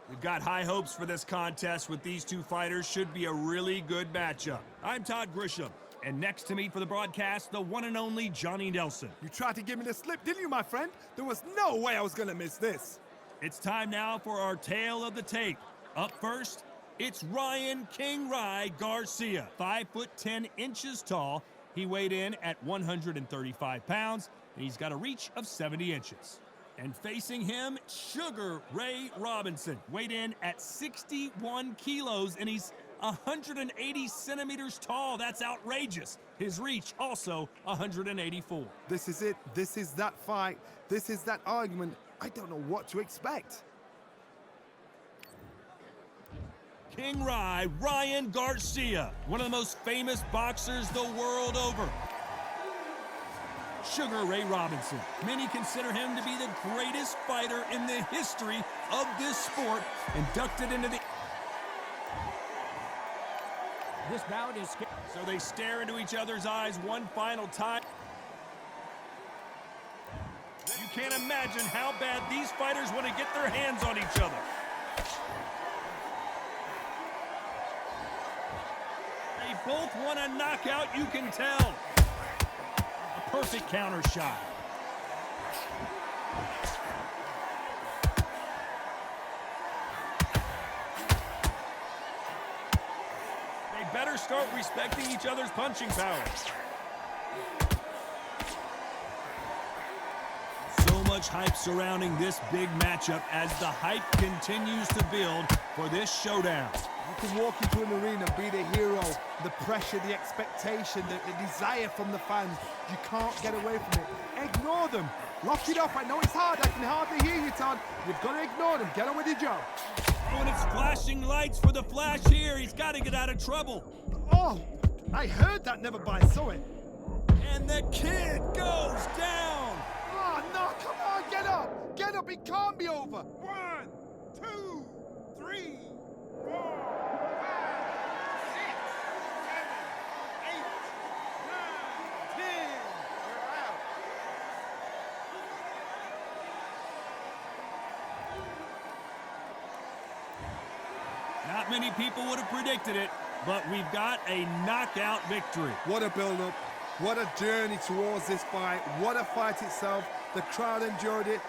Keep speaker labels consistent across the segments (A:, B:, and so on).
A: We've got high hopes for this contest with these two fighters. Should be a really good matchup. I'm Todd Grisham, and next to me for the broadcast, the one and only Johnny Nelson.
B: You tried to give me the slip, didn't you, my friend? There was no way I was gonna miss this.
A: It's time now for our tale of the tape. Up first, it's Ryan King Rye Garcia, 5'10" tall. He weighed in at 135 pounds, and he's got a reach of 70 inches. And facing him, Sugar Ray Robinson, weighed in at 61 kilos, and he's 180 centimeters tall. That's outrageous. His reach also 184.
B: This is it. This is that fight. This is that argument. I don't know what to expect.
A: King Rye, Ryan Garcia, one of the most famous boxers the world over. Sugar Ray Robinson. Many consider him to be the greatest fighter in the history of this sport, inducted into the...
C: This bout is...
A: So they stare into each other's eyes one final time. You can't imagine how bad these fighters want to get their hands on each other. They both want a knockout, you can tell. A perfect counter shot. They better start respecting each other's punching power. So much hype surrounding this big matchup as the hype continues to build for this showdown.
B: You can walk into an arena, be the hero, the pressure, the expectation, the desire from the fans. You can't get away from it. Ignore them. Lock it up. I know it's hard. I can hardly hear you, Todd. You've got to ignore them. Get on with your job.
A: Oh, and it's flashing lights for the flash here. He's got to get out of trouble.
B: Oh, I heard that, never by saw it.
A: And the kid goes down.
B: Oh, no, come on, get up. Get up, it can't be over. 1, 2, 3, 4.
A: Not many people would have predicted it, but we've got a knockout victory.
B: What a build-up. What a journey towards this fight. What a fight itself. The crowd enjoyed it.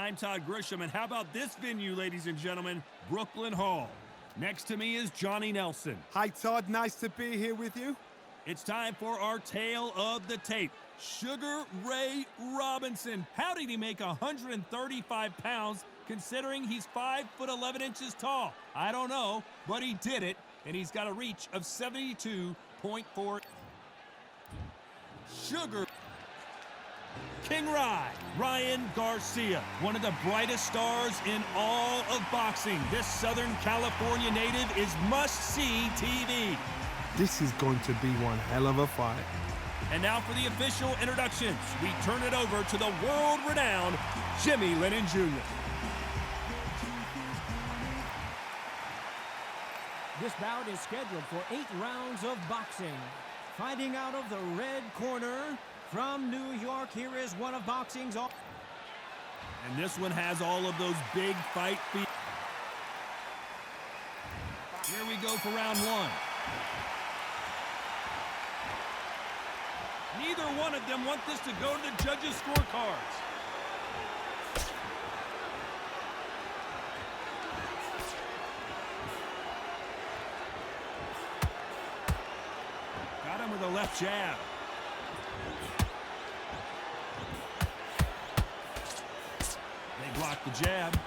A: I'm Todd Grisham, and how about this venue, ladies and gentlemen? Brooklyn Hall. Next to me is Johnny Nelson.
B: Hi, Todd. Nice to be here with you.
A: It's time for our tale of the tape. Sugar Ray Robinson. How did he make 135 pounds considering he's 5'11" tall? I don't know, but he did it, and he's got a reach of 72.4. Sugar King Ryan Garcia, one of the brightest stars in all of boxing. This Southern California native is must-see TV.
B: This is going to be one hell of a fight.
A: And now for the official introductions, we turn it over to the world-renowned Jimmy Lennon Jr.
C: This bout is scheduled for 8 rounds of boxing. Fighting out of the red corner from New York, here is one of boxing's all.
A: And this one has all of those big fight feet. Here we go for round 1. Neither one of them want this to go to the judges' scorecards. Got him with a left jab. They blocked the jab.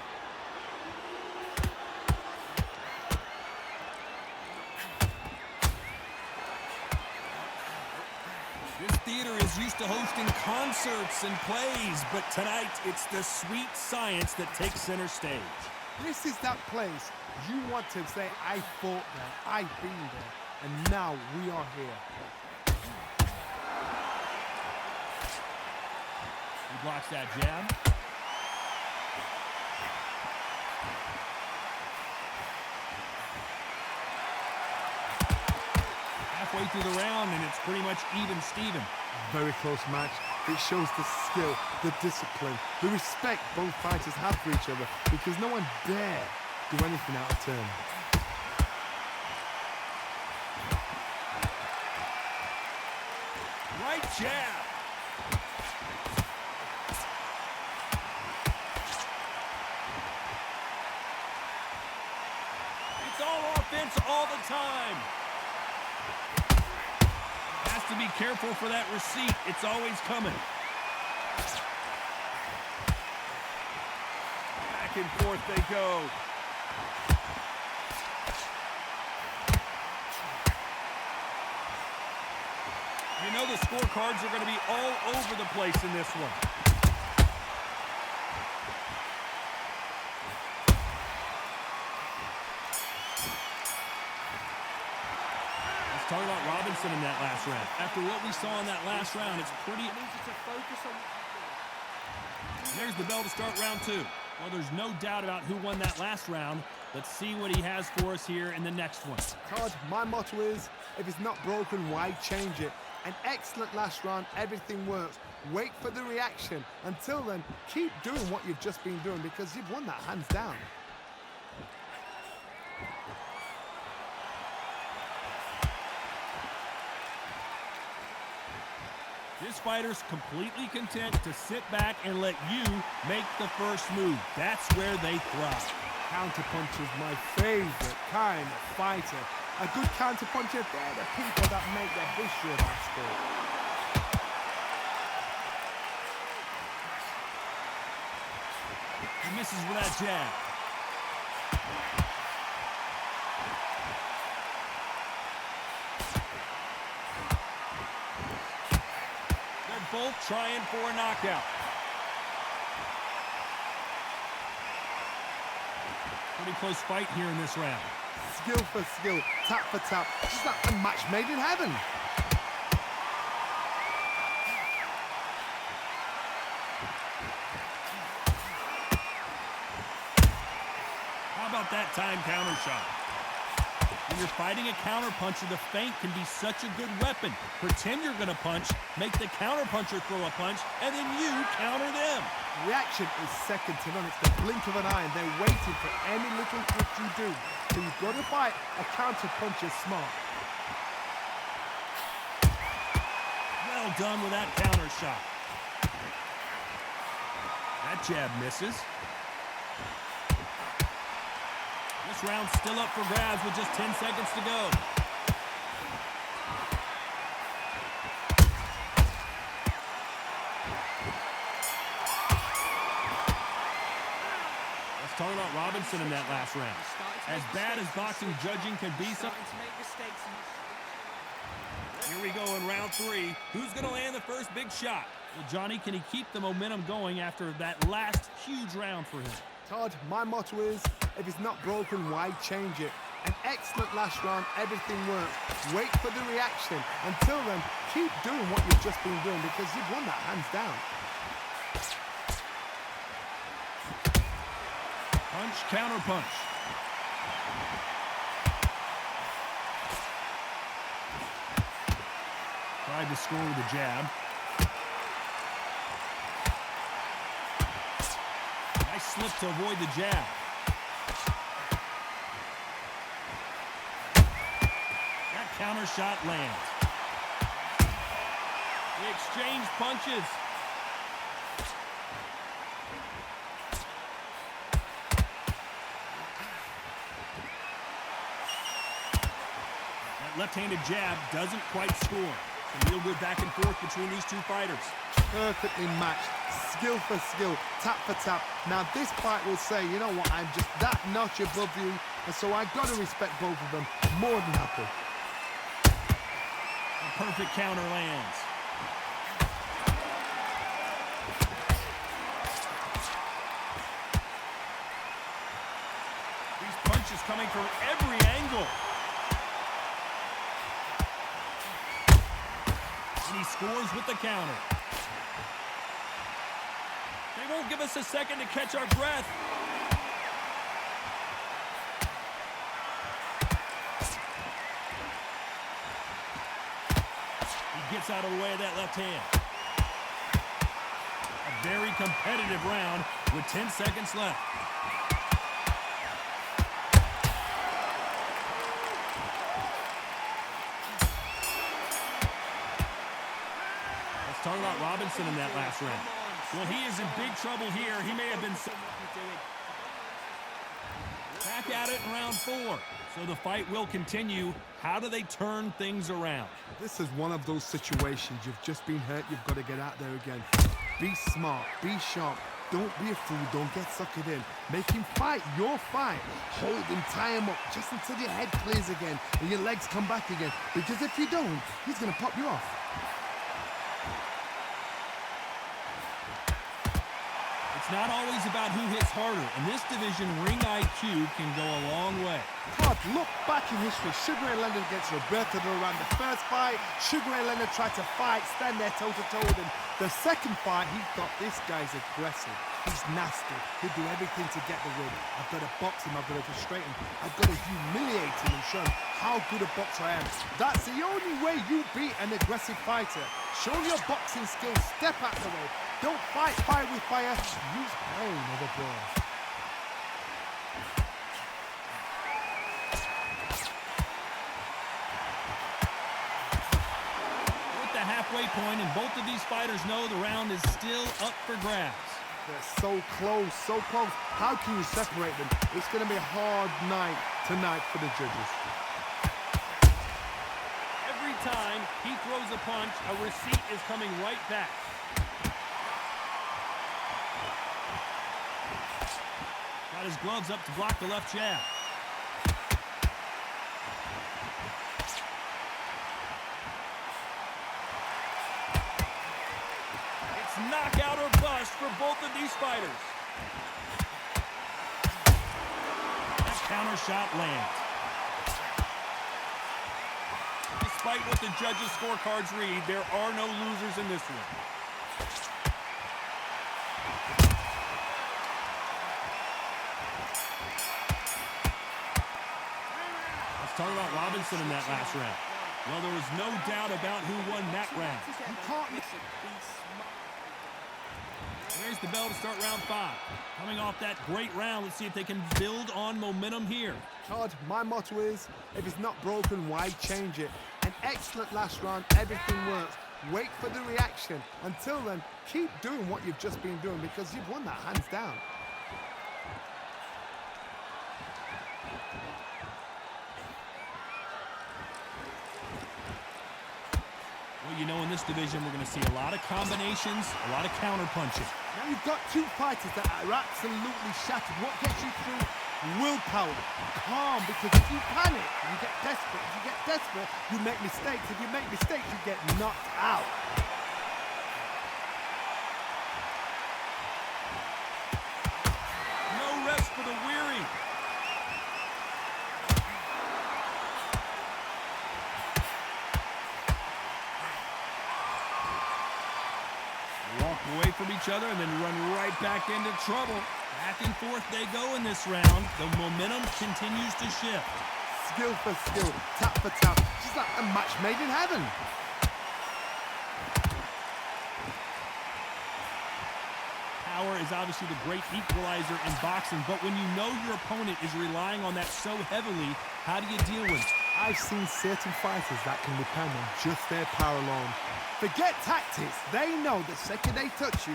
A: This theater is used to hosting concerts and plays, but tonight it's the sweet science that takes center stage.
B: This is that place you want to say, I fought there, I've been there, and now we are here.
A: He blocks that jab. Halfway through the round, and it's pretty much even Steven.
B: Very close match. It shows the skill, the discipline, the respect both fighters have for each other, because no one dare do anything out of turn.
A: Right jab. It's all offense all the time. Has to be careful for that receipt. It's always coming. Back and forth they go. You know the scorecards are going to be all over the place in this one. Let's talk about Robinson in that last round. After what we saw in that last round, it's pretty... There's the bell to start round 2. Well, there's no doubt about who won that last round. Let's see what he has for us here in the next one.
B: Todd, my motto is, if it's not broken, why change it? An excellent last round, everything works. Wait for the reaction. Until then, keep doing what you've just been doing, because you've won that hands down.
A: This fighter's completely content to sit back and let you make the first move. That's where they thrive.
B: Counterpunch is my favorite kind of fighter. A good counterpuncher, they're the people that make the history of that sport.
A: He misses with that jab. They're both trying for a knockout. Pretty close fight here in this round.
B: Skill for skill, tap for tap, just like a match made in heaven.
A: How about that time counter shot? When you're fighting a counterpuncher, the feint can be such a good weapon. Pretend you're going to punch, make the counterpuncher throw a punch, and then you counter them.
B: Reaction is second to none. It's the blink of an eye, and they're waiting for any little twist you do. So you've got to fight a counterpuncher smart.
A: Well done with that counter shot. That jab misses. This round's still up for grabs with just 10 seconds to go. Let's talk about Robinson in that last round. As bad as boxing judging can be, here we go in round 3. Who's going to land the first big shot? Well, Johnny, can he keep the momentum going after that last huge round for him?
B: Todd, my motto is, if it's not broken, why change it? An excellent last round, everything works. Wait for the reaction. Until then, keep doing what you've just been doing because you've won that hands down.
A: Punch, counter punch. Tried to score with a jab. Nice slip to avoid the jab. That counter shot lands. They exchange punches. That left-handed jab doesn't quite score. A real good back and forth between these two fighters.
B: Perfectly matched, skill for skill, tap for tap. Now this fight will say, you know what, I'm just that notch above you, and so I've got to respect both of them. More than happy.
A: A perfect counter lands. These punches coming from every angle. And he scores with the counter. They won't give us a second to catch our breath. He gets out of the way of that left hand. A very competitive round with 10 seconds left. Talk about Robinson in that last round. Well, he is in big trouble here. He may have been back at it in round 4. So the fight will continue. How do they turn things around?
B: This is one of those situations. You've just been hurt. You've got to get out there again. Be smart. Be sharp. Don't be a fool. Don't get suckered in. Make him fight your fight. Hold him, tie him up just until your head clears again and your legs come back again. Because if you don't, he's going to pop you off.
A: It's not always about who hits harder. In this division, ring IQ can go a long way.
B: Todd, look back in history. Sugar Ray Leonard against Roberto Duran. The first fight, Sugar Ray Leonard tried to fight, stand there toe-to-toe with him. The second fight, he thought, this guy's aggressive. He's nasty. He'll do everything to get the win. I've got to box him. I've got to frustrate him. I've got to humiliate him and show him how good a boxer I am. That's the only way you beat an aggressive fighter. Show your boxing skills. Step out the way. Don't fight fire with fire. Use pain over brawn.
A: We're at the halfway point, and both of these fighters know the round is still up for grabs.
B: They're so close, so close. How can you separate them? It's going to be a hard night tonight for the judges.
A: Every time he throws a punch, a receipt is coming right back. Got his gloves up to block the left jab. It's knockout or bust for both of these fighters. That counter shot lands. Despite what the judges' scorecards read, there are no losers in this one. Let's talk about Robinson in that last round. Well, there was no doubt about who won that round.
B: You can't miss it.
A: There's the bell to start round 5. Coming off that great round, let's see if they can build on momentum here.
B: Todd, my motto is, if it's not broken, why change it? An excellent last round, everything works. Wait for the reaction. Until then, keep doing what you've just been doing because you've won that hands down.
A: Well, you know, in this division, we're going to see a lot of combinations, a lot of counter punching.
B: Now you've got two fighters that are absolutely shattered. What gets you through? Willpower, calm, because if you panic, you get desperate. If you get desperate, you make mistakes. If you make mistakes, you get knocked out.
A: No rest for the weary. Walk away from each other and then run right back into trouble. Back and forth they go in this round. The momentum continues to shift.
B: Skill for skill, tap for tap. Just like a match made in heaven.
A: Power is obviously the great equalizer in boxing, but when you know your opponent is relying on that so heavily, how do you deal with it?
B: I've seen certain fighters that can depend on just their power alone. Forget tactics. They know the second they touch you,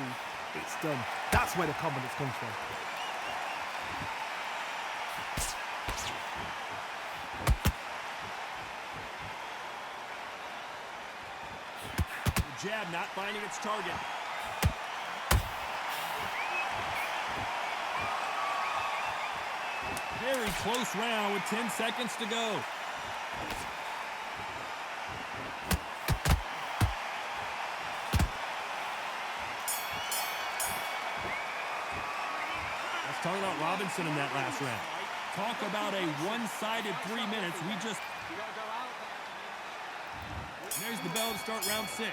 B: it's done. That's where the confidence comes from.
A: The jab not finding its target. Very close round with 10 seconds to go. Let's talk about Robinson in that last round. Talk about a one-sided 3 minutes. There's the bell to start round 6.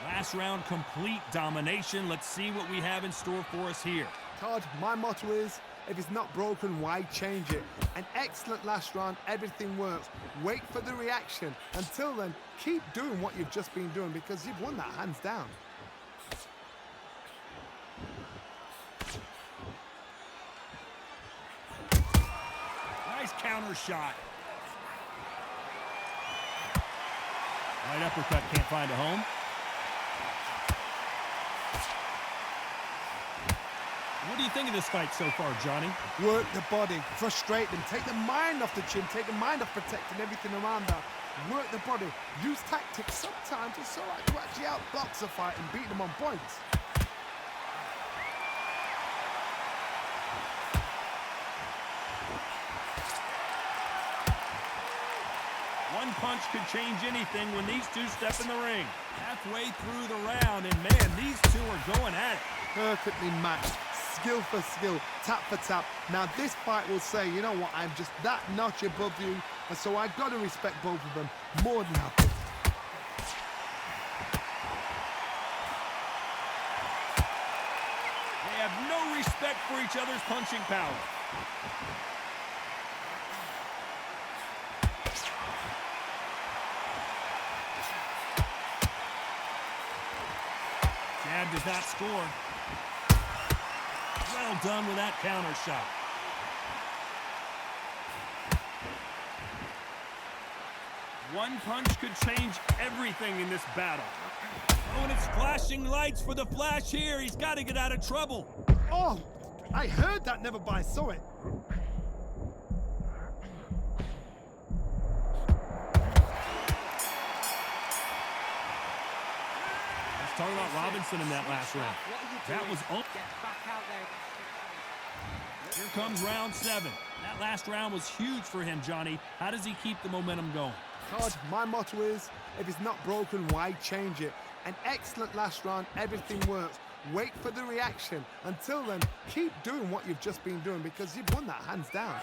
A: Last round, complete domination. Let's see what we have in store for us here.
B: Todd, my motto is, if it's not broken, why change it? An excellent last round, everything works. Wait for the reaction. Until then, keep doing what you've just been doing because you've won that hands down.
A: Nice counter shot. Right uppercut can't find a home. What do you think of this fight so far, Johnny?
B: Work the body, frustrate them, take the mind off the chin, take the mind off protecting everything around that. Work the body, use tactics. Sometimes it's all right to actually outbox a fight and beat them on points.
A: One punch could change anything when these two step in the ring. Halfway through the round, and man, these two are going at it.
B: Perfectly matched. Skill for skill, tap for tap. Now this fight will say, you know what, I'm just that notch above you, and so I've got to respect both of them more than happy.
A: They have no respect for each other's punching power. Jab does not score. Well done with that counter shot. One punch could change everything in this battle. Oh, and it's flashing lights for the Flash here. He's got to get out of trouble.
B: Oh, I heard that, never but I saw it.
A: Let's talk about Robinson in that last round. That was up. Here comes round 7. That last round was huge for him, Johnny. How does he keep the momentum going?
B: Todd, my motto is, if it's not broken, why change it? An excellent last round, everything works. Wait for the reaction. Until then, keep doing what you've just been doing because you've won that hands down.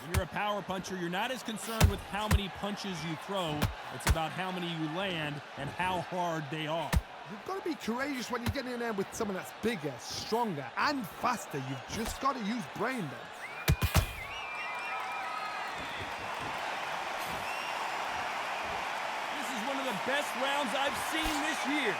A: When you're a power puncher, you're not as concerned with how many punches you throw. It's about how many you land and how hard they are.
B: You've got to be courageous when you get in there with someone that's bigger, stronger, and faster. You've just got to use brain then.
A: This is one of the best rounds I've seen this year.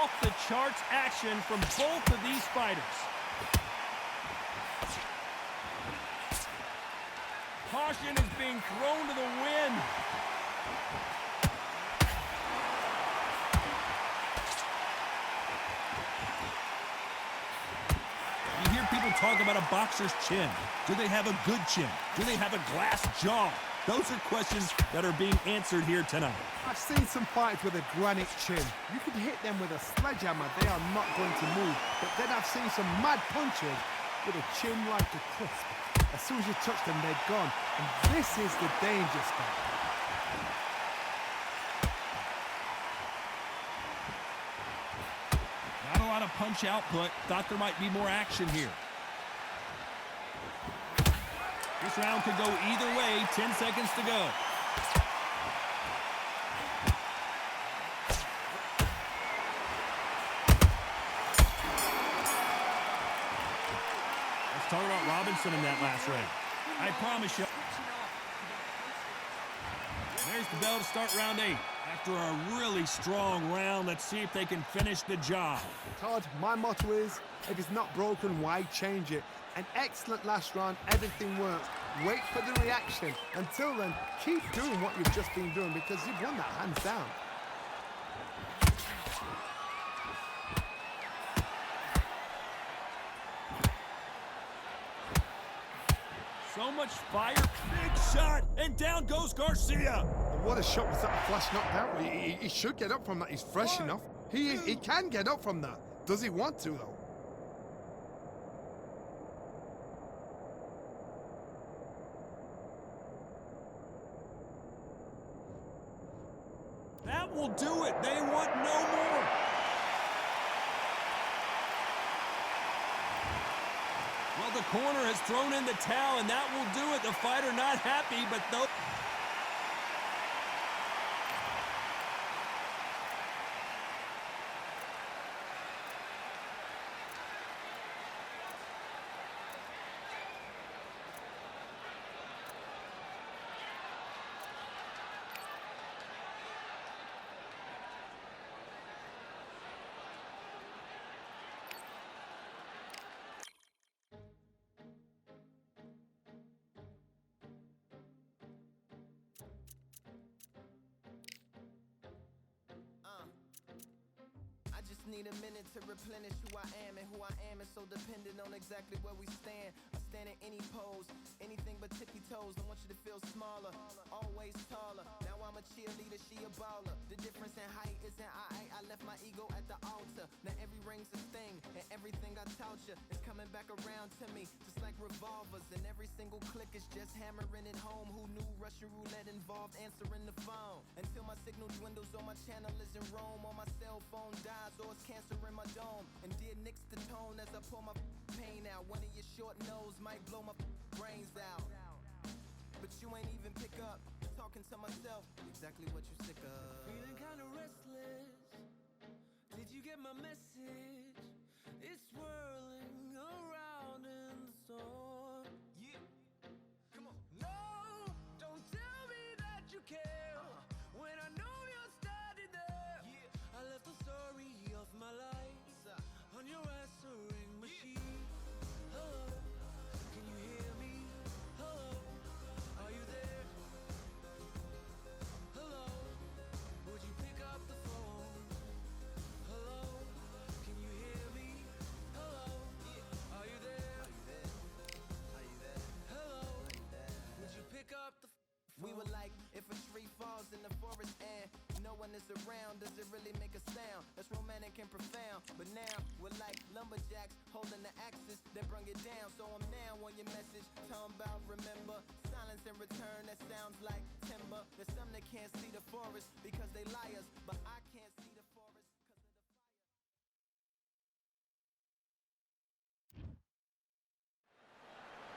A: off-the-charts action from both of these fighters. Caution is being thrown to the wind. You hear people talk about a boxer's chin. Do they have a good chin? Do they have a glass jaw? Those are questions that are being answered here tonight.
B: I've seen some fighters with a granite chin. You could hit them with a sledgehammer, they are not going to move. But then I've seen some mad punchers with a chin like a crisp. As soon as you touch them, they're gone. And this is the danger spot.
A: Not a lot of punch output. Thought there might be more action here. This round could go either way. 10 seconds to go. Let's talk about Robinson in that last round. I promise you. There's the bell to start round 8. After a really strong round, let's see if they can finish the job.
B: Todd, my motto is, if it's not broken, why change it? An excellent last round, everything works. Wait for the reaction. Until then, keep doing what you've just been doing because you've won that hands down.
A: So much fire. Big shot. And down goes Garcia.
B: What a shot was that, a flash knockdown? He should get up from that. He's fresh enough. He can get up from that. Does he want to, though?
A: That will do it. They want no more. Well, the corner has thrown in the towel, and that will do it. The fighter not happy, but though.
D: I just need a minute to replenish who I am, and who I am is so dependent on exactly where we stand. I stand in any pose, anything but tippy toes. I want you to feel smaller, always taller. Now I'm a cheerleader, she a baller. The difference in height isn't I left my ego at the altar. Now every ring's a thing, and everything I taught you is coming back around to me, just like revolvers. And every single click is just hammering it home. Who knew Russian roulette involved answering the phone? Until my signal dwindles or my channel is in Rome, or my cell phone dies, or it's cancer in my dome. And dear nicks the tone as I pour my pain out. One of your short nose might blow my brains out, but you ain't even pick up. Talking to myself, exactly what you sick of.
E: Feeling kinda restless. Did you get my message? It's swirling around in the storm.
D: Yeah, come on.
E: No, don't tell me that you care when I know you're standing there.
D: Yeah.
E: I left the story of my life on your answering machine. Hello, can you hear me? Hello, are you there? Hello, would you pick up the phone? Hello, can you hear me? Hello, are you there?
D: Are you there?
E: Hello, would you pick up the phone?
D: We were like, if a tree falls in the forest and no one is around, does it really make a sound? That's romantic and profound. But now we're like lumberjacks holding the axes that bring it down. So I'm now on your message, talking about remember. Silence in return, that sounds like timber. There's some that can't see the forest because they liars, but I can't see the forest because of the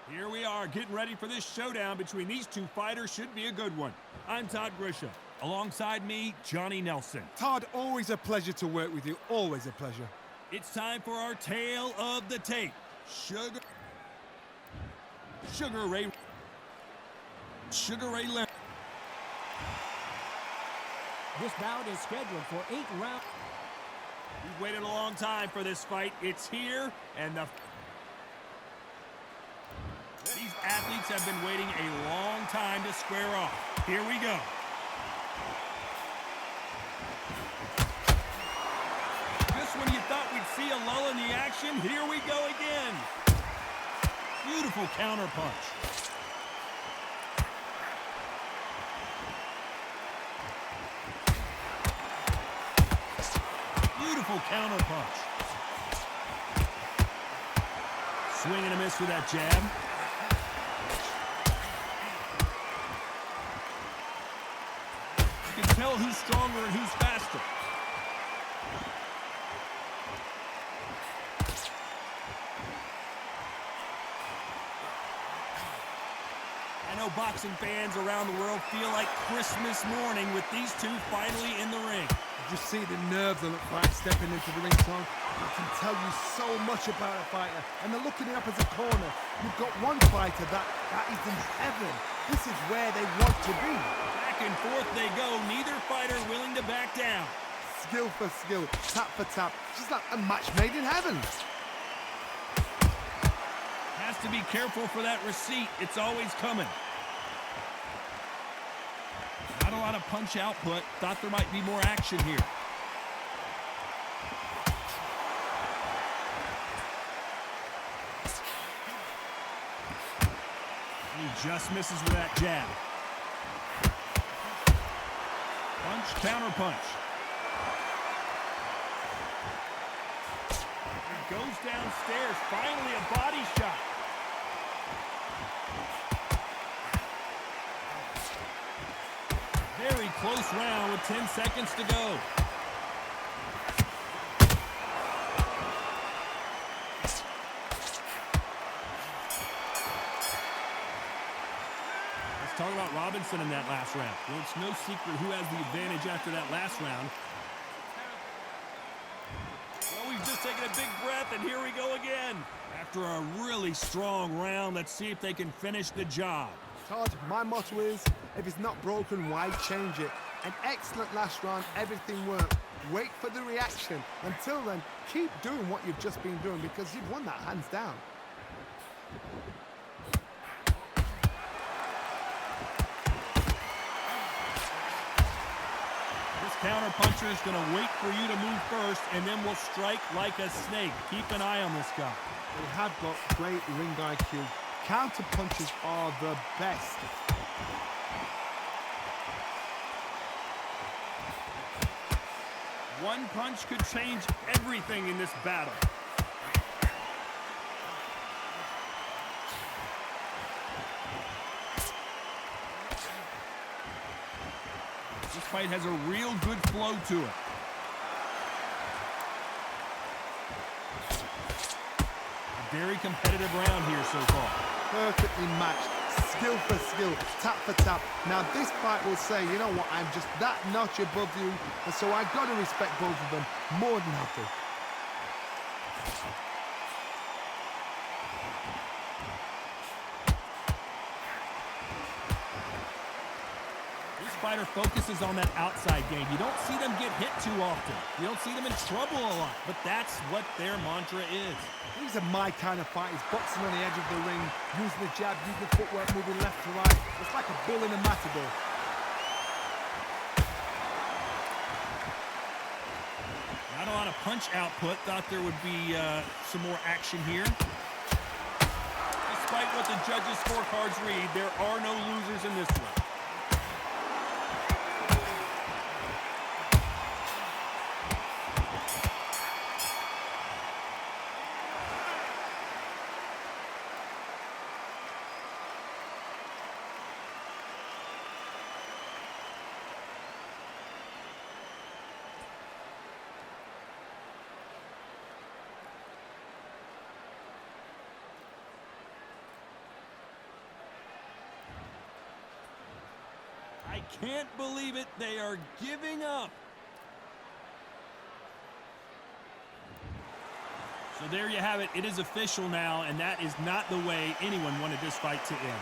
D: fire.
A: Here we are, getting ready for this showdown between these two fighters. Should be a good one. I'm Todd Grisham. Alongside me, Johnny Nelson.
B: Todd, always a pleasure to work with you. Always a pleasure.
A: It's time for our tale of the tape. Sugar Ray Leonard.
C: This bout is scheduled for 8 rounds.
A: We've waited a long time for this fight. It's here, and these athletes have been waiting a long time to square off. Here we go. Just when you thought we'd see a lull in the action, here we go again. Beautiful counter punch. Beautiful counter punch. Swing and a miss with that jab. You can tell who's stronger and who's faster. I know boxing fans around the world feel like Christmas morning with these two finally in the ring.
B: You just see the nerves on the fight stepping into the ring, Tom. It can tell you so much about a fighter. And then look in the opposite corner. You've got one fighter that is in heaven. This is where they want to be.
A: Back and forth they go. Neither fighter willing to back down.
B: Skill for skill, tap for tap. Just like a match made in heaven.
A: Has to be careful for that receipt. It's always coming. Not a lot of punch output. Thought there might be more action here. He just misses with that jab. Punch, counter punch. He goes downstairs. Finally a body shot. Very close round with 10 seconds to go. Let's talk about Robinson in that last round. Well, it's no secret who has the advantage after that last round. Well, we've just taken a big breath, and here we go again. After a really strong round, let's see if they can finish the job.
B: Todd, my motto is, if it's not broken, why change it? An excellent last round, everything worked. Wait for the reaction. Until then, keep doing what you've just been doing because you've won that hands down.
A: This counter puncher is going to wait for you to move first, and then will strike like a snake. Keep an eye on this guy.
B: They have got great ring IQ. Counter punches are the best.
A: One punch could change everything in this battle. This fight has a real good flow to it. A very competitive round here so far.
B: Perfectly matched, skill for skill, tap for tap. Now this fight will say, you know what, I'm just that notch above you, and so I got to respect both of them more than happy.
A: This fighter focuses on that outside game. You don't see them get hit too often. You don't see them in trouble a lot, but that's what their mantra is.
B: These are my kind of fighters, boxing on the edge of the ring, using the jab, using the footwork, moving left to right. It's like a bull in a matador.
A: Not a lot of punch output. Thought there would be some more action here. Despite what the judges' scorecards read, there are no losers in this one. I can't believe it. They are giving up. So there you have it. It is official now, and that is not the way anyone wanted this fight to end.